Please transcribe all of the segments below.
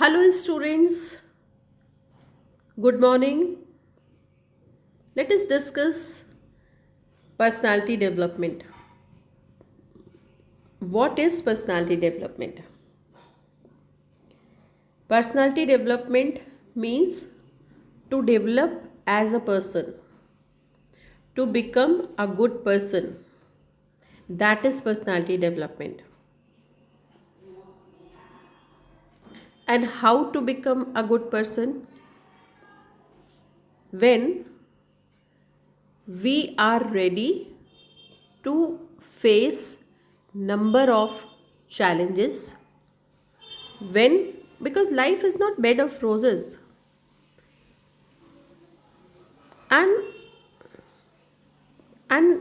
Hello, students. Good morning. Let us discuss personality development. What is personality development? Personality development means to develop as a person, to become a good person. That is personality development. And how to become a good person? When we are ready to face number of challenges, when, because life is not bed of roses, and and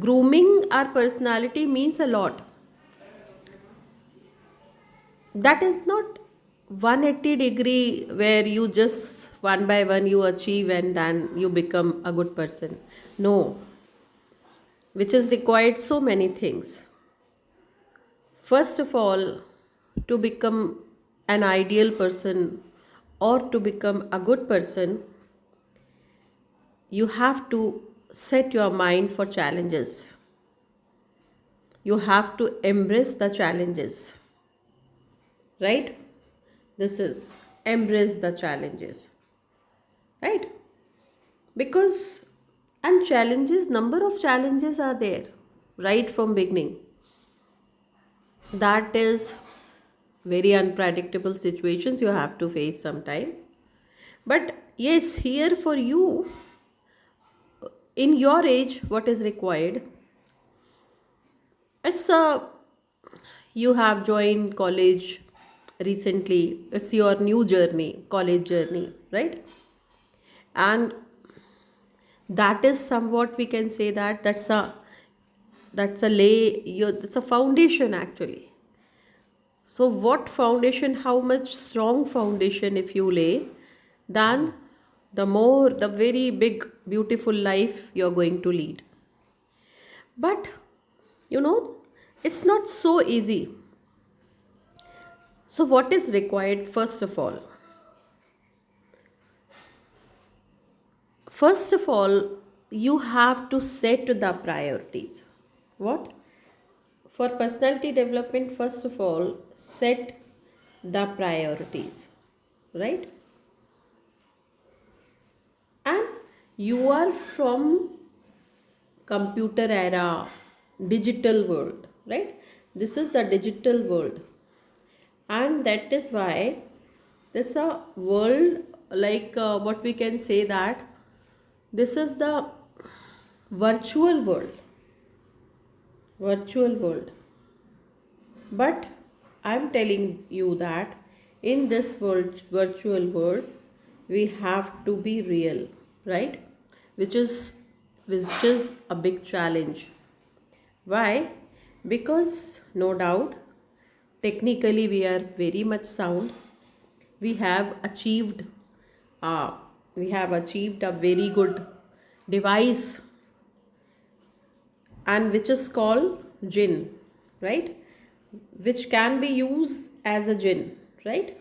grooming our personality means a lot. That is not 180-degree where you just one by one you achieve and then you become a good person. No, which is required so many things. First of all, to become an ideal person or to become a good person, you have to set your mind for challenges. You have to embrace the challenges, right? This is embrace the challenges, right? Because and challenges, number of challenges are there right from beginning. That is very unpredictable situations you have to face sometime. But yes, here for you, in your age, what is required? It's a You have joined college recently. It's your new journey, college journey, right? And that is somewhat we can say that that's a that's a foundation actually. So what foundation, how much strong foundation if you lay, then the very big beautiful life you're going to lead. But you know, it's not so easy. So what is required? First of all, you have to set the priorities. What? For personality development, first of all, set the priorities, right? And you are from computer era, digital world, right? This is the digital world, and that is why this a world, like what we can say that this is the virtual world. But I'm telling you that in this world, virtual world, we have to be real, right? which is which is a big challenge. Why? Because no doubt technically we are very much sound. we have achieved uh, we have achieved a very good device, and which is called jinn, right? Which can be used as a jinn, right?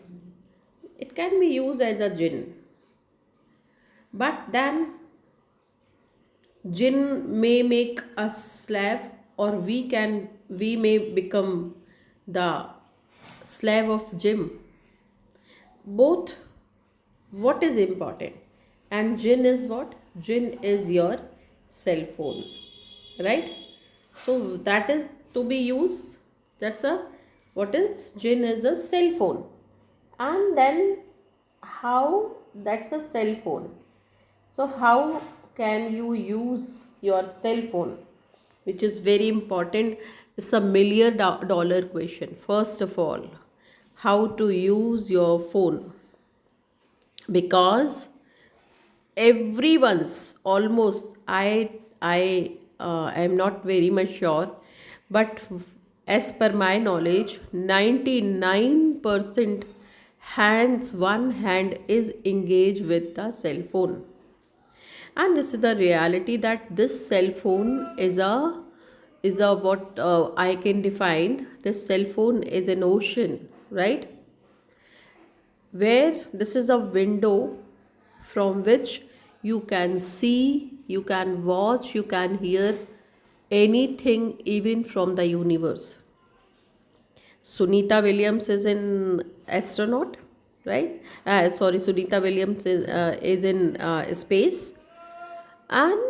It can be used as a jinn. But then jinn may make us slave, or we may become the slave of jinn. Both. What is important? And jinn is what? Jinn is your cell phone, right? So that is to be used. That's a What is jinn? Is a cell phone. And then how? That's a cell phone. So how can you use your cell phone, which is very important? It's a $1 million question. First of all, how to use your phone? Because everyone's, almost, I am not very much sure, but as per my knowledge, 99% one hand is engaged with the cell phone. And this is the reality, that this cell phone is a what I can define. This cell phone is an ocean, right? where this is a window from which you can see, you can watch, you can hear anything, even from the universe. Sunita Williams is in astronaut, right? Sorry, Sunita Williams is in space, and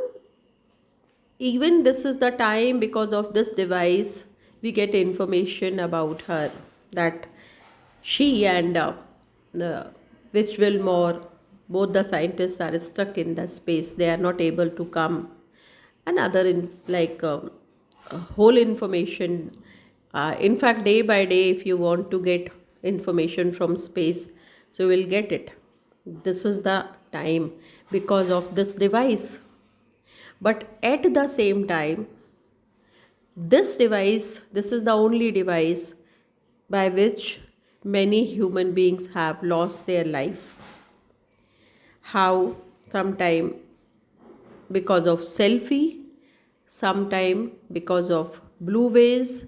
even this is the time, because of this device we get information about her, that she and the which Wilmore, both the scientists are stuck in the space. They are not able to come, and other whole information. In fact, day by day, if you want to get information from space, so you will get it. This is the time because of this device. But at the same time, this is the only device by which many human beings have lost their life. How? Sometime because of selfie, sometime because of blue whales,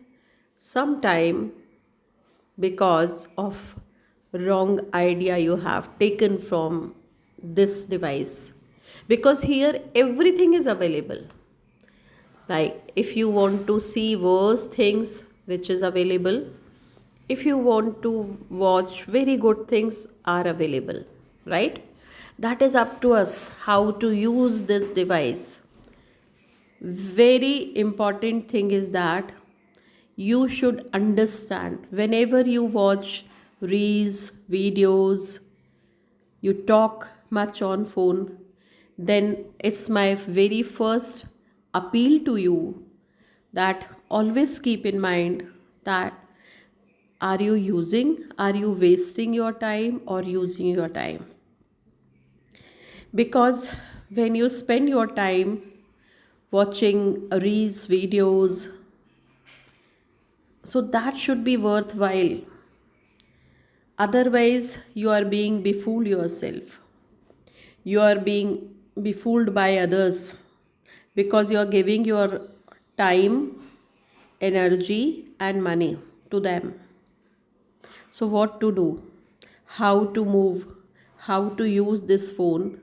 sometime because of wrong idea you have taken from this device. Because here everything is available. Like if you want to see worse things, which is available. If you want to watch very good things, are available, right? That is up to us how to use this device. Very important thing is that you should understand, whenever you watch reels, videos, you talk much on phone, then it's my very first appeal to you that always keep in mind that are you wasting your time or using your time? Because when you spend your time watching reels, videos, so that should be worthwhile. Otherwise, you are being befooled yourself. You are being befooled by others because you are giving your time, energy, and money to them. So, what to do? How to move? How to use this phone?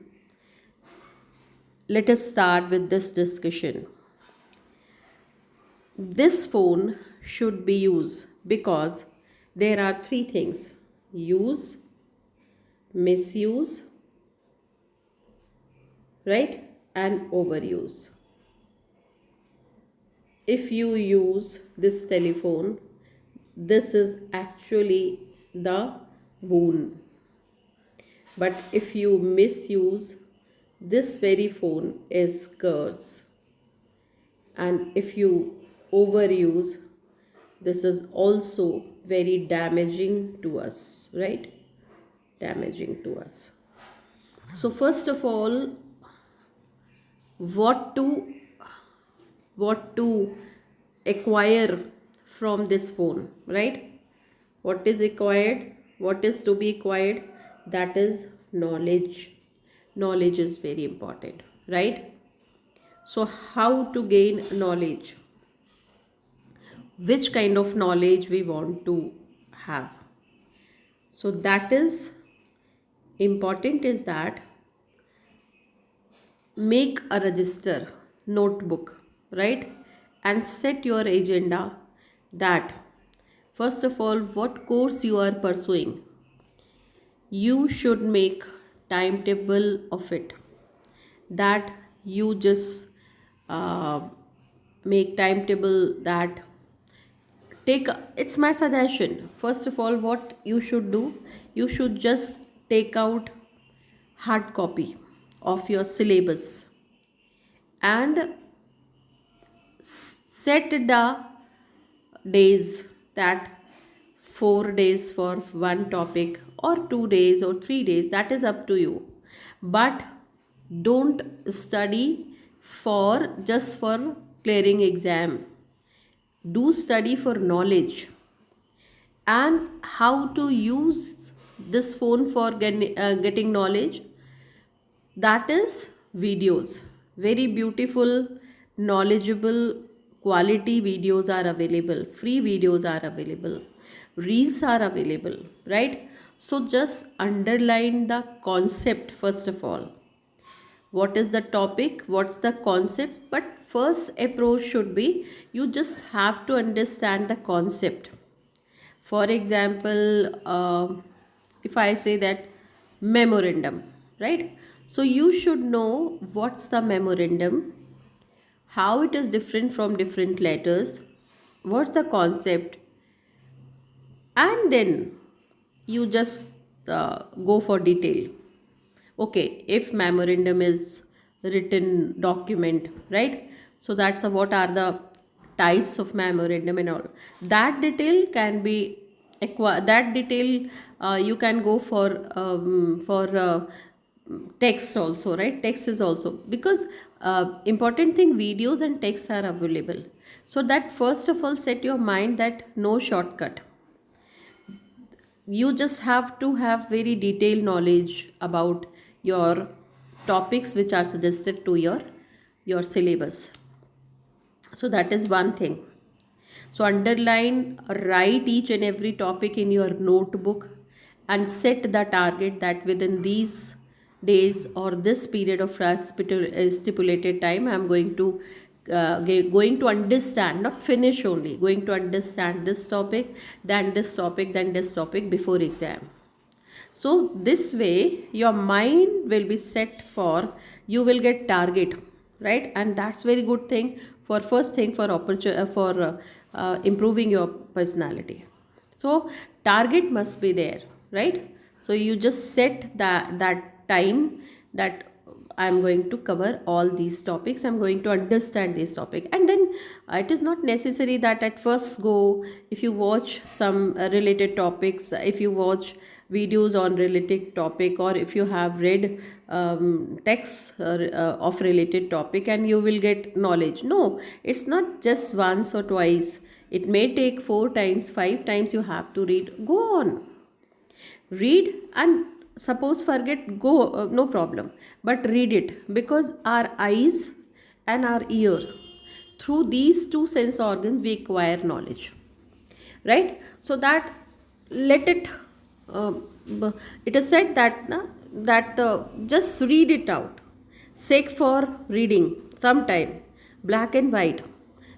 Let us start with this discussion. This phone should be used because there are three things: use, misuse, right, and overuse. If you use this telephone, this is actually the boon. But if you misuse, this very phone is curse. And if you overuse, this is also very damaging to us, right? Damaging to us. So first of all, what to acquire from this phone, right? What is acquired? What is to be acquired? That is knowledge. Knowledge is very important, right? So how to gain knowledge? Which kind of knowledge we want to have? So that is important, is that make a register notebook, right, and set your agenda that first of all what course you are pursuing. You should make timetable of it, that you just make timetable, that take it's my suggestion. First of all, what you should do, you should just take out hard copy of your syllabus and set the days, that 4 days for one topic or 2 days or 3 days, that is up to you. But don't study for just for clearing exam. Do study for knowledge and how to use this phone for getting knowledge. That is videos. Very beautiful, knowledgeable, quality videos are available. Free videos are available. Reels are available, right? So just underline the concept first of all. What is the topic, what's the concept, but first approach should be you just have to understand the concept. For example, if I say that memorandum, right? So you should know what's the memorandum, how it is different from different letters, what's the concept, and then you just go for detail. Okay, if memorandum is written document, right? So that's what are the types of memorandum and all. That detail can be that detail you can go for text also, right? Text is also, because important thing, videos and texts are available. So that first of all set your mind that no shortcut. You just have to have very detailed knowledge about your topics which are suggested to your syllabus. So that is one thing. So underline, write each and every topic in your notebook and set the target that within these days or this period of stipulated time I am going to understand, not finish only, going to understand this topic, then this topic, then this topic before exam. So this way your mind will be set for, you will get target, right? And that's very good thing for first thing for improving your personality. So target must be there, right? So you just set that time that I'm going to cover all these topics, I'm going to understand this topic. And then it is not necessary that at first go, if you watch some related topics, if you watch videos on related topic, or if you have read texts of related topic, and you will get knowledge. No, it's not just once or twice. It may take 4 times, 5 times you have to read. Go on, read, and suppose forget, go, no problem, but read it, because our eyes and our ear, through these two sense organs we acquire knowledge, right? So that, let it uh, it is said that just read it out, sake for reading sometime, black and white,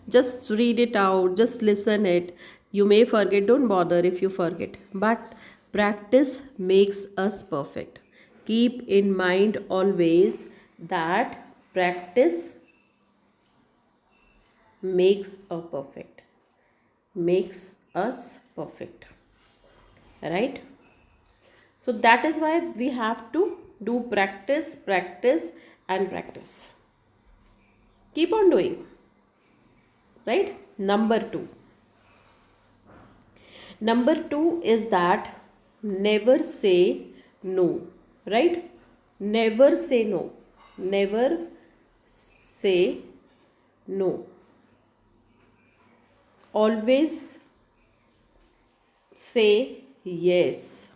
just read it out, just listen it. You may forget, don't bother if you forget, but practice makes us perfect. Keep in mind always that practice makes a perfect, makes us perfect, right? So that is why we have to do practice, practice, and practice. Keep on doing, right? Number two is that never say no, right? Never say no, never say no, always say yes.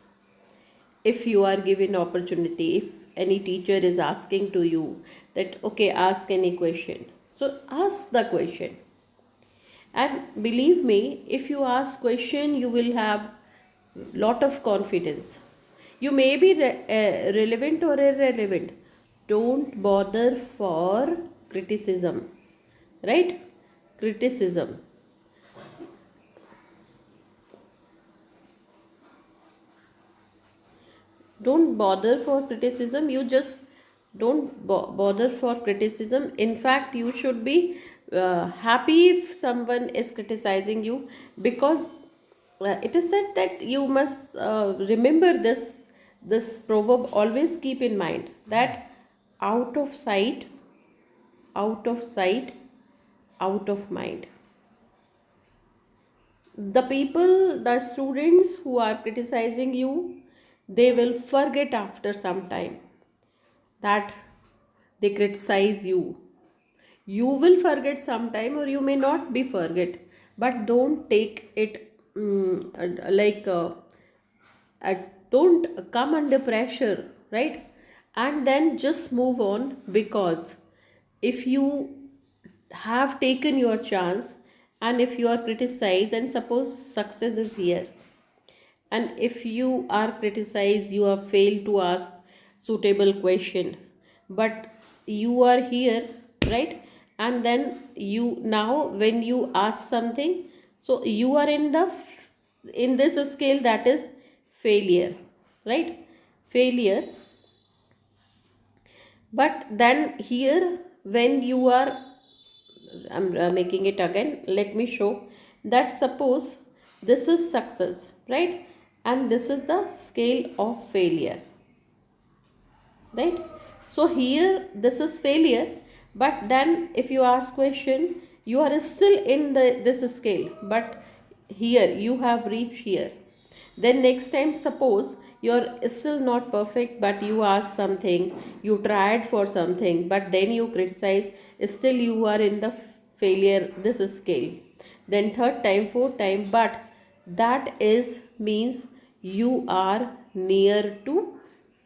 If you are given opportunity, if any teacher is asking to you that okay, ask any question, so ask the question. And believe me, if you ask question, you will have lot of confidence. You may be relevant or irrelevant, don't bother for criticism, right? Criticism, don't bother for criticism. You just don't bother for criticism. In fact, you should be happy if someone is criticizing you, because it is said that you must remember this proverb. Always keep in mind that out of sight, out of sight, out of mind. The people, the students who are criticizing you, they will forget after some time that they criticize you. You will forget sometime, or you may not be forget, but don't take it don't come under pressure, right? And then just move on, because if you have taken your chance, and if you are criticized, and suppose success is here, And if you are criticized, you have failed to ask suitable question, but you are here, right? And then you, now when you ask something, so you are in the in this scale, that is failure, right? Failure. But then here, when you are, I'm making it again, let me show that, suppose this is success, right? And this is the scale of failure, right? So here this is failure, but then if you ask question, you are still in this scale, but here you have reached here. Then next time, suppose you're still not perfect, but you ask something, you tried for something, but then you criticize, still you are in the failure this scale. Then third time, fourth time, but that is means you are near to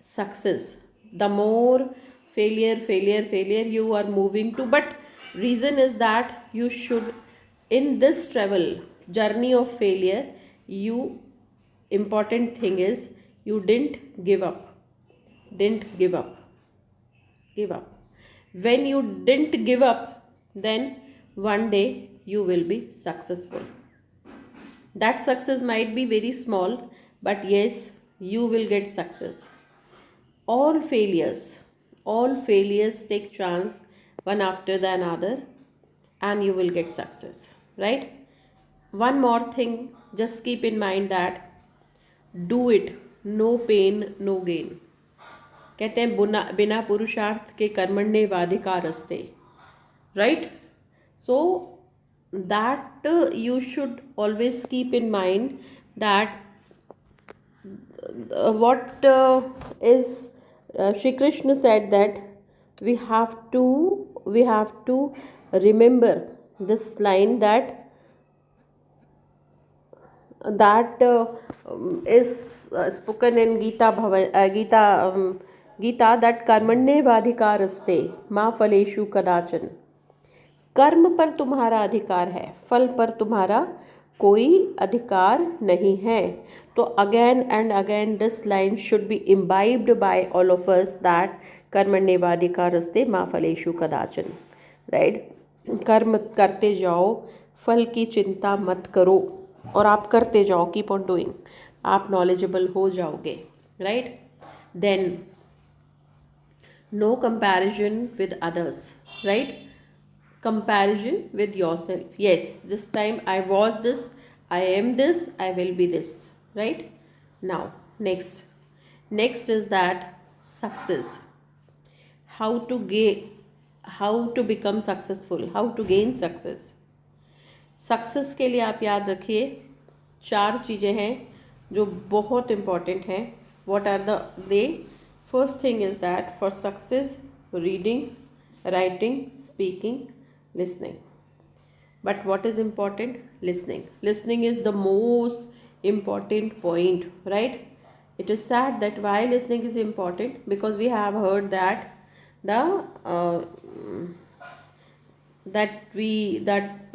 success. The more failure you are moving to, but reason is that you should, in this travel journey of failure, you, important thing is, you didn't give up. When you didn't give up, then one day you will be successful. That success might be very small, but yes, you will get success. All failures take chance, one after the another, and you will get success, right? One more thing, just keep in mind that do it, no pain no gain. कहते हैं बिना पुरुषार्थ के कर्मण्येवाधिकारस्ते, right? So that you should always keep in mind that what is Shri Krishna said that we have to remember this line, that is spoken in Gita, that कर्मण्येवाधिकारस्ते मा फलेषु कदाचन. कर्म पर तुम्हारा अधिकार है, फल पर तुम्हारा कोई अधिकार नहीं है. तो again and again this line should be imbibed by all of us, that कर्मण्येवाधिकारस्ते मा फलेषु कदाचन, राइट? कर्म करते जाओ, फल की चिंता मत करो, और आप करते जाओ, कीप ऑन डूइंग, आप नॉलेजेबल हो जाओगे, right? Then no comparison with others, right? Comparison with yourself. Yes, this time I was this, I am this, I will be this, right? Now next is that success. How to become successful, how to gain success. Success के लिए आप याद रखिए 4 चीज़ें हैं जो बहुत important हैं. What are they? First thing is that for success, reading, writing, speaking, listening. But what is important? Listening is the most important point, right? It is sad that why listening is important, because we have heard that that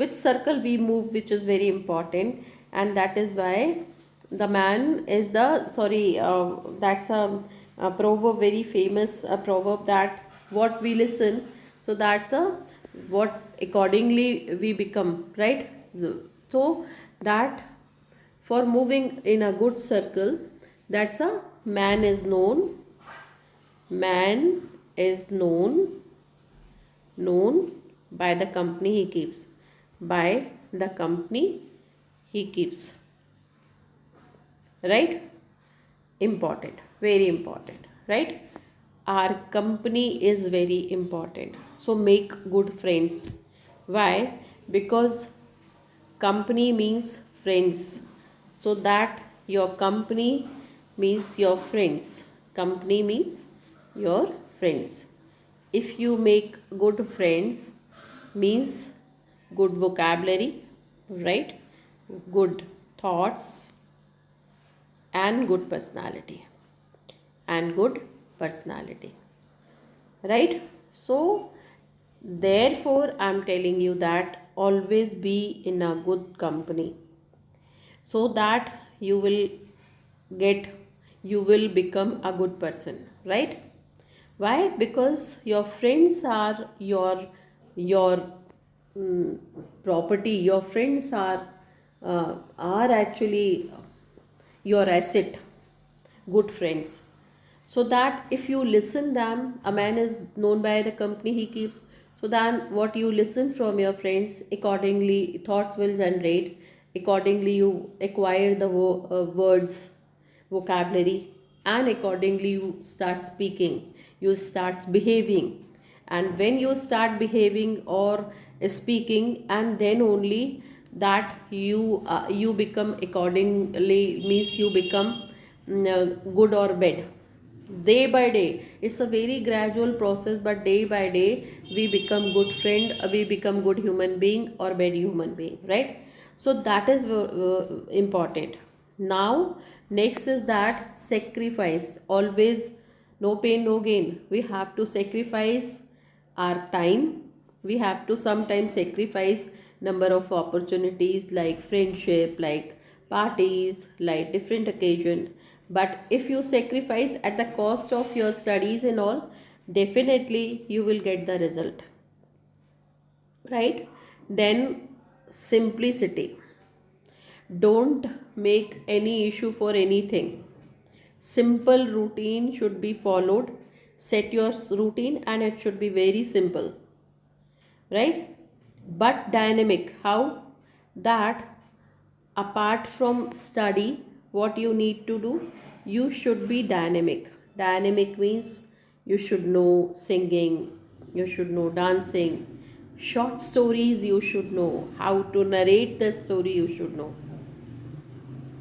which circle we move, which is very important, and that is why the man is the that's a proverb, very famous proverb, that what we listen, so that's what accordingly we become, right? So that for moving in a good circle, that's a man is known by the company he keeps, right? Important, very important, right? Our company is very important, so make good friends. Why? Because company means friends, so that your company means your friends. Company means your friends. If you make good friends, means good vocabulary, right? Good thoughts and good personality, right? So therefore I am telling you that always be in a good company, so that you will get, you will become a good person, right? Why? Because your friends are your mm, property. Your friends are actually your asset, good friends. So that if you listen them, a man is known by the company he keeps. So then what you listen from your friends, accordingly thoughts will generate, accordingly you acquire the words, vocabulary, and accordingly you start speaking, you start behaving. And when you start behaving or speaking, and then only that you become accordingly, means you become good or bad. Day by day, it's a very gradual process, but day by day we become good friend, we become good human being or bad human being, right? So that is important. Now next is that sacrifice, always no pain no gain. We have to sacrifice our time, we have to sometimes sacrifice number of opportunities like friendship, like parties, like different occasion. But if you sacrifice at the cost of your studies and all, definitely you will get the result, right? Then simplicity, don't make any issue for anything. Simple routine should be followed. Set your routine and it should be very simple, right? But dynamic. How? That apart from study, what you need to do, you should be dynamic. Dynamic means you should know singing, you should know dancing, short stories you should know, how to narrate the story you should know.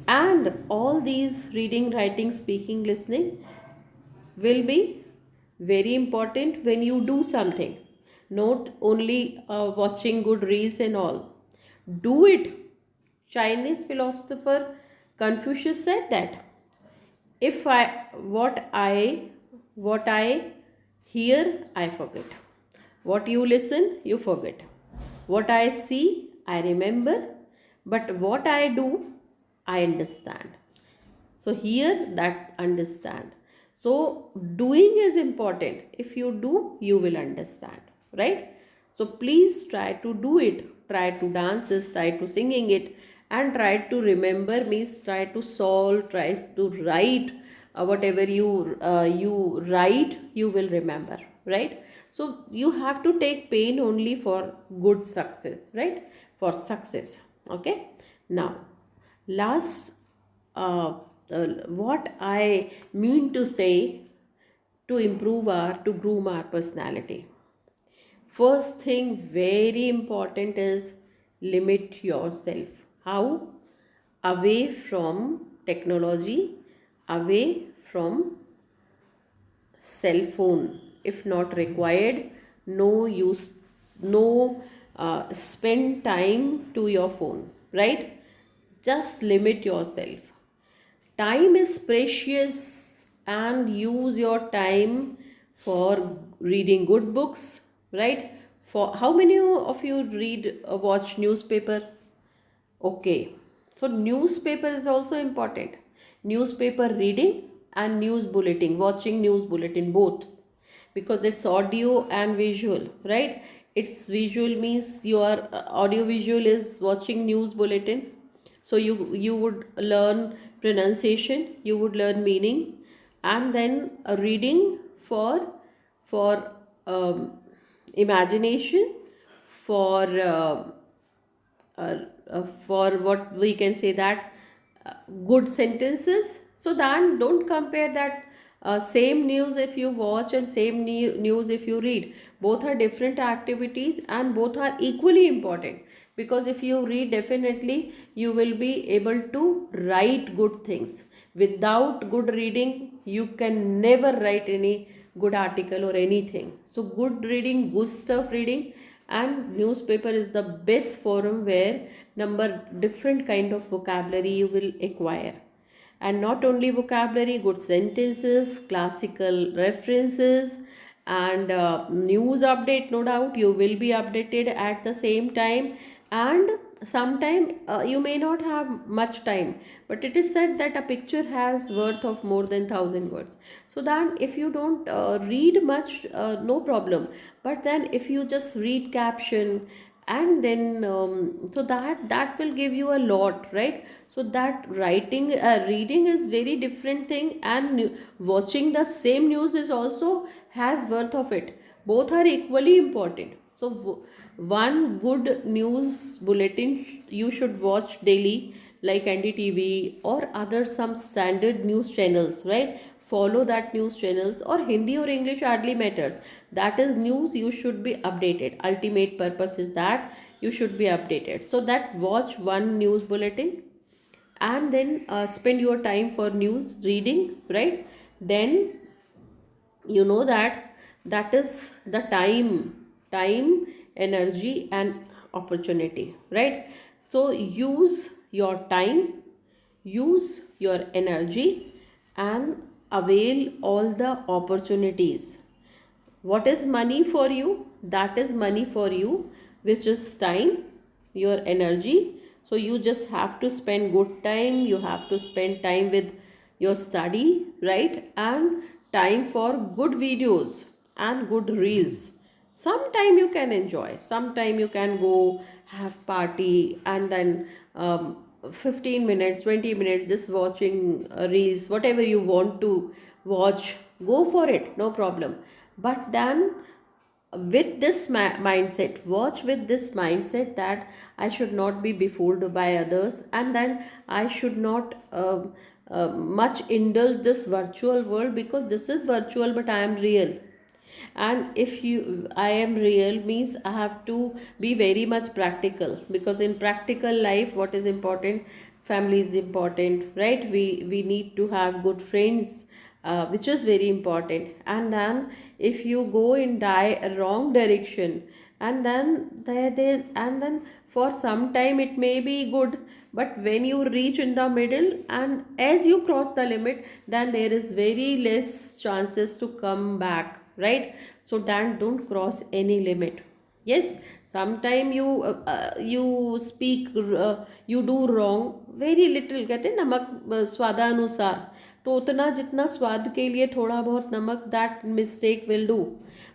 And all these reading, writing, speaking, listening will be very important when you do something, not only watching good reels and all. Do it. Chinese philosopher Confucius said that if I what I hear, I forget. What you listen, you forget. What I see, I remember. But what I do, I understand. So here, that's understand. So doing is important. If you do, you will understand, right? So please try to do it. Try to dance this, try to singing it, and try to remember, means try to solve, try to write. Whatever you write, you will remember, right? So you have to take pain only for good success, right? For success. Okay. Now last, uh, what I mean to say, to improve our, to groom our personality. First thing, very important is limit yourself. How? Away from technology, away from cell phone. If not required, no use, no spend time to your phone, right? Just limit yourself. Time is precious, and use your time for reading good books, right? For how many of you read watch newspaper? Okay, so newspaper is also important. Newspaper reading and news bulletin, watching news bulletin, both, because it's audio and visual, right? It's visual means your audio visual is watching news bulletin. So you would learn pronunciation, you would learn meaning, and then a reading for imagination, for for what we can say that good sentences. So then don't compare that same news if you watch and same news if you read. Both are different activities and both are equally important, because if you read, definitely you will be able to write good things. Without good reading, you can never write any good article or anything. So good reading, good stuff reading, and newspaper is the best forum where number different kind of vocabulary you will acquire. And not only vocabulary, good sentences, classical references, and news update. No doubt you will be updated at the same time. And sometime you may not have much time, but it is said that a picture has worth of more than 1,000 words. So then if you don't read much, no problem, but then if you just read caption, and then so that will give you a lot, right? So that writing, reading is very different thing, and watching the same news is also has worth of it. Both are equally important. So one good news bulletin you should watch daily, like NDTV or other some standard news channels, right? Follow that news channels, or Hindi or English hardly matters. That is news, you should be updated. Ultimate purpose is that you should be updated. So that watch one news bulletin, and then spend your time for news reading, right? Then you know that that is the time, energy and opportunity, right? So use your time, use your energy, and avail all the opportunities. What is money for you? That is money for you, which is time, your energy. So you just have to spend good time, you have to spend time with your study, right? And time for good videos and good reels. Sometime you can enjoy, sometime you can go have party, and then 15 minutes, 20 minutes just watching reels, whatever you want to watch, go for it, no problem. But then with this mindset, watch with this mindset that I should not be befooled by others, and then I should not much indulge this virtual world, because this is virtual but I am real. And if you I am real means I have to be very much practical, because in practical life what is important? Family is important, right? We need to have good friends, which is very important. And then if you go in wrong direction, and then there and then for some time it may be good, but when you reach in the middle and as you cross the limit, then there is very less chances to come back, right? So then don't cross any limit. Yes, sometime you speak, you do wrong, very little, कहते हैं नमक स्वादानुसार, तो उतना जितना स्वाद के लिए थोड़ा बहुत नमक, that mistake will do,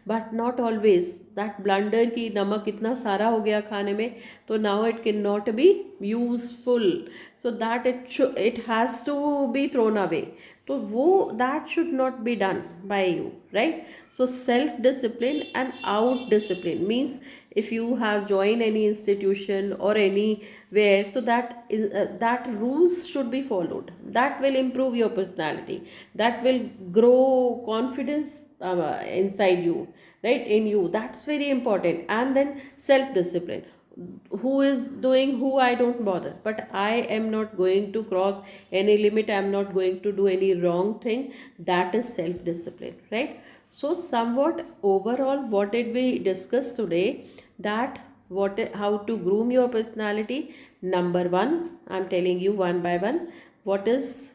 but not always that blunder की नमक इतना सारा हो गया खाने में, तो now it can not be useful, so that it has to be thrown away. तो वो that should not be done by you, right? So self discipline and out discipline means if you have joined any institution or anywhere, so that rules should be followed. That will improve your personality, that will grow confidence inside you, right? In you, that's very important. And then self discipline, who is doing, who I don't bother, but I am not going to cross any limit, I am not going to do any wrong thing. That is self discipline, right? So somewhat overall, what did we discuss today? That how to groom your personality. Number one, I'm telling you one by one, what is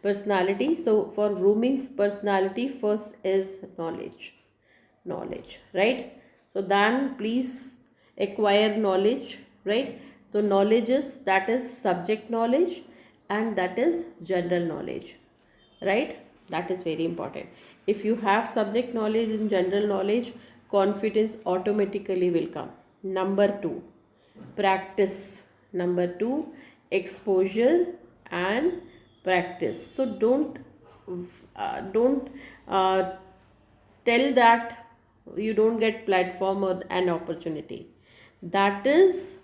personality. So for grooming personality, first is knowledge, right? So then please acquire knowledge, right? So knowledge is, that is subject knowledge, and that is general knowledge, right? That is very important. If you have subject knowledge and general knowledge, confidence automatically will come. Number two, practice. Number two, exposure and practice. So don't tell that you don't get platform or an opportunity. That is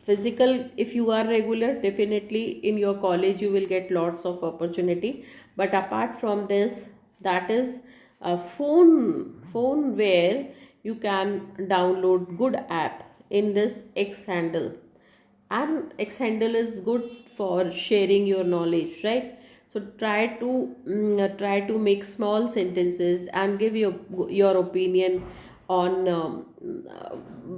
physical. If you are regular, definitely in your college you will get lots of opportunity. But apart from this, that is a phone where you can download good app in this X handle, and X handle is good for sharing your knowledge, right? So try to make small sentences and give your opinion on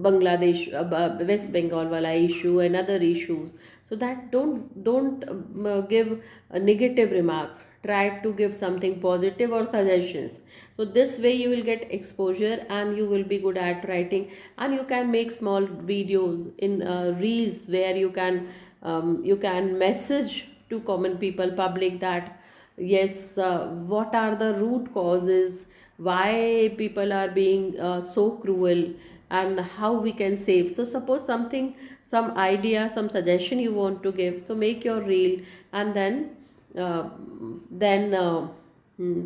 Bangladesh, West Bengal wala issue and other issues. So that don't give a negative remark, try to give something positive or suggestions. So this way you will get exposure and you will be good at writing, and you can make small videos in reels where you can message to common people, public, that yes, what are the root causes, why people are being so cruel, and how we can save. So suppose something, some idea, some suggestion you want to give, so make your reel and uh,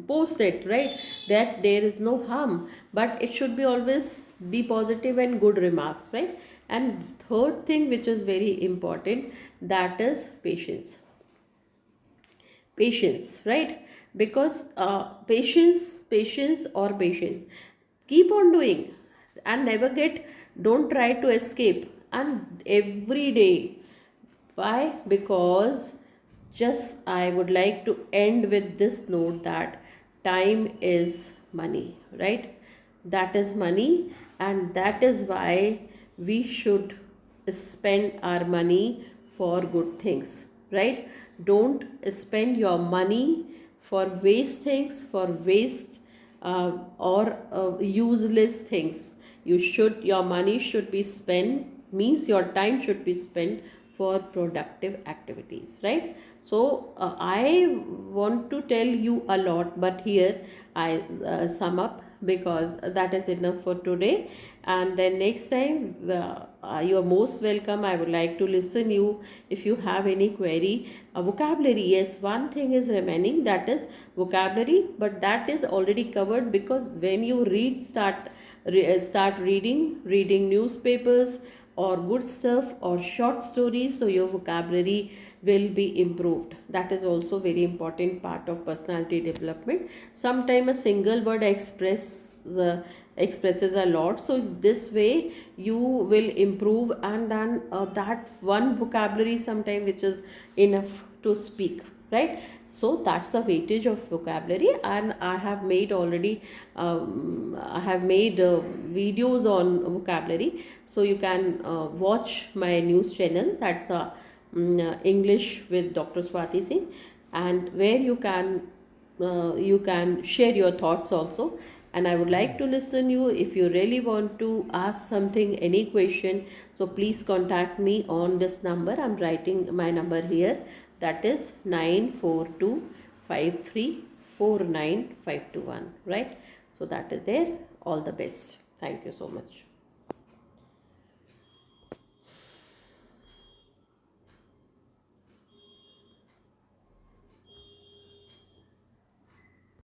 post it, right? That there is no harm, but it should be always be positive and good remarks, right? And third thing which is very important, that is patience. Patience, right? Because patience, keep on doing and never get, don't try to escape, and every day. Why? Because just I would like to end with this note that time is money, right? That is money, and that is why we should spend our money for good things, right? Don't spend your money for waste things, for waste or useless things. Your money should be spent, means your time should be spent for productive activities, right? So I want to tell you a lot, but here I sum up, because that is enough for today. And then next time you are most welcome. I would like to listen you if you have any query. Vocabulary, yes, one thing is remaining, that is vocabulary, but that is already covered, because when you start reading newspapers or good stuff or short stories, so your vocabulary will be improved. That is also very important part of personality development. Sometimes a single word expresses a lot, so this way you will improve, and then that one vocabulary sometime which is enough to speak, right? So that's the weightage of vocabulary, and I have made already videos on vocabulary, so you can watch my news channel, that's English with Dr. Swati Singh, and where you can share your thoughts also. And I would like to listen you if you really want to ask something, any question, so please contact me on this number. I'm writing my number here, that is 9425349521, right? So that is there. All the best. Thank you so much.